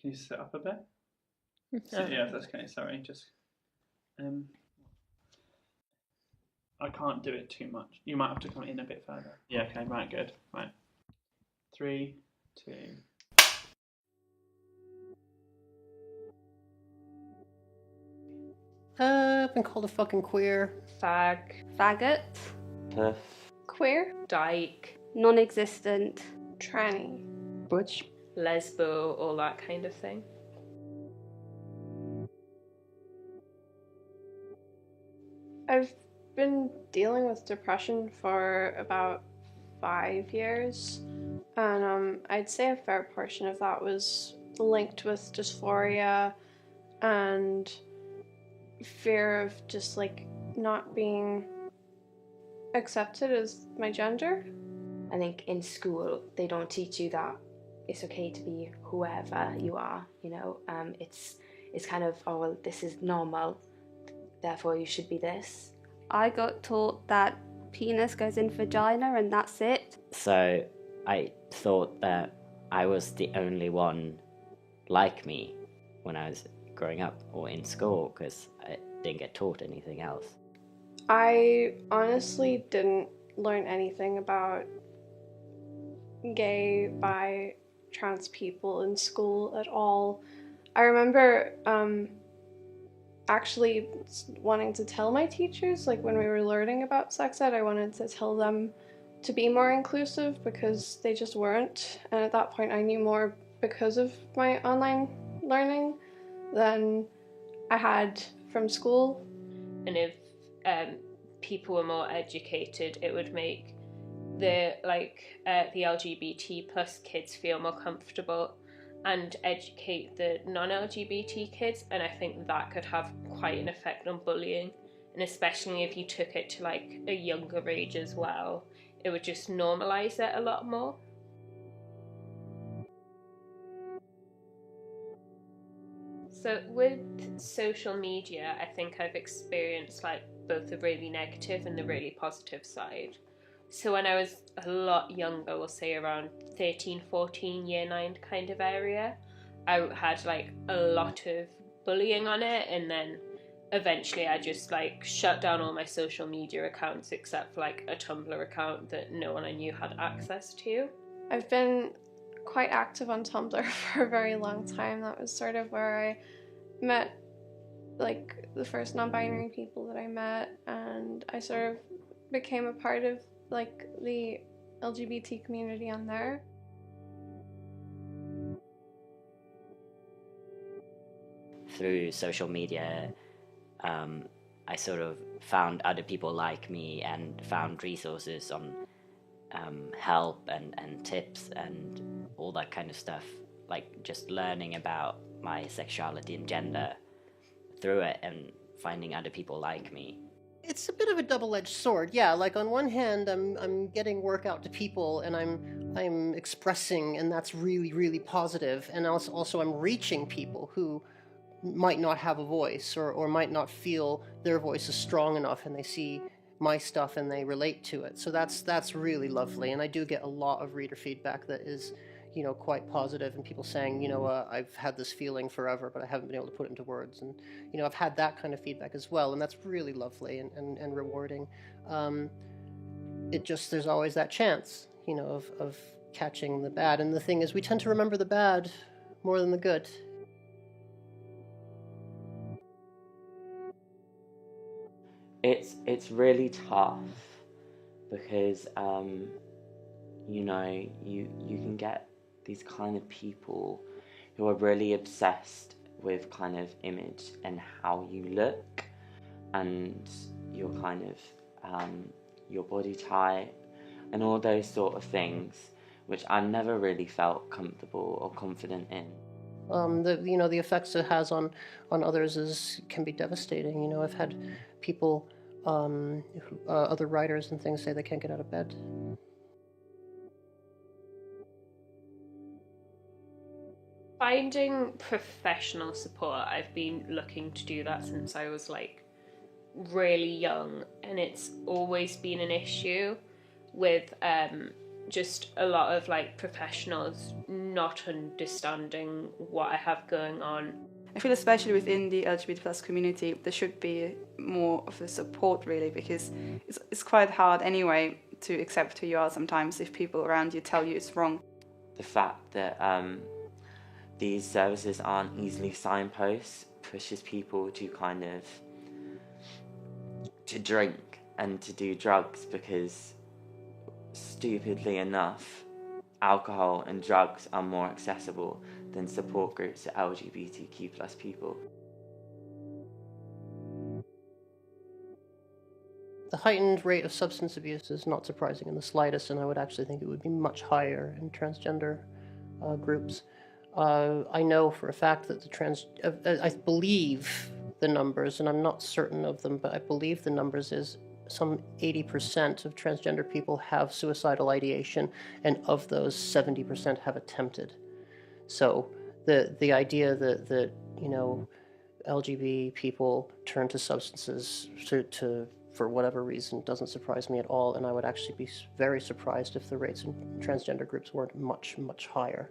Can you sit up a bit? Oh. Yeah, that's okay. Sorry, just I can't do it too much. You might have to come in a bit further. Yeah. Okay. Right. Good. Right. 3, 2. I've been called a fucking queer. Fag. Faggot. Puff. Queer. Dyke. Non-existent. Tranny. Butch. Lesbo, all that kind of thing. I've been dealing with depression for about 5 years, and I'd say a fair portion of that was linked with dysphoria and fear of just like not being accepted as my gender. I think in school they don't teach you that it's okay to be whoever you are, you know. It's kind of, oh well, this is normal, therefore you should be this. I got taught that penis goes in vagina and that's it. So I thought that I was the only one like me when I was growing up or in school, because I didn't get taught anything else. I honestly didn't learn anything about gay, bi, trans people in school at all. I remember actually wanting to tell my teachers, like when we were learning about sex ed, I wanted to tell them to be more inclusive because they just weren't. And at that point I knew more because of my online learning than I had from school. And if people were more educated, it would make the LGBT plus kids feel more comfortable and educate the non-LGBT kids, and I think that could have quite an effect on bullying, and especially if you took it to like a younger age as well, it would just normalise it a lot more. So with social media, I think I've experienced like both the really negative and the really positive side. So when I was a lot younger, we'll say around 13, 14, year 9 kind of area, I had like a lot of bullying on it, and then eventually I just like shut down all my social media accounts except for like a Tumblr account that no one I knew had access to. I've been quite active on Tumblr for a very long time. That was sort of where I met like the first non-binary people that I met, and I sort of became a part of like the LGBT community on there. Through social media, I sort of found other people like me and found resources on help and tips and all that kind of stuff, like just learning about my sexuality and gender through it and finding other people like me. It's a bit of a double-edged sword, yeah. Like on one hand, I'm getting work out to people, and I'm expressing, and that's really, really positive. And also I'm reaching people who might not have a voice or might not feel their voice is strong enough, and they see my stuff and they relate to it. So that's really lovely, and I do get a lot of reader feedback that is, you know, quite positive, and people saying, you know, I've had this feeling forever, but I haven't been able to put it into words. And, you know, I've had that kind of feedback as well, and that's really lovely and rewarding. It just, there's always that chance, you know, of catching the bad. And the thing is, we tend to remember the bad more than the good. It's really tough because, you know, you can get these kind of people who are really obsessed with kind of image and how you look and your kind of your body type and all those sort of things, which I never really felt comfortable or confident in. The effects it has on others can be devastating. You know, I've had people, other writers and things, say they can't get out of bed. Finding professional support, I've been looking to do that since I was like really young, and it's always been an issue with just a lot of like professionals not understanding what I have going on. I feel especially within the LGBT plus community there should be more of a support really, because it's quite hard anyway to accept who you are sometimes if people around you tell you it's wrong. The fact that these services aren't easily signposts pushes people to kind of to drink and to do drugs, because stupidly enough alcohol and drugs are more accessible than support groups for LGBTQ plus people. The heightened rate of substance abuse is not surprising in the slightest, and I would actually think it would be much higher in transgender groups. I know for a fact that I believe the numbers, and I'm not certain of them, but I believe the numbers is some 80% of transgender people have suicidal ideation, and of those, 70% have attempted. So the idea that you know, LGBT people turn to substances for whatever reason doesn't surprise me at all, and I would actually be very surprised if the rates in transgender groups weren't much, much higher.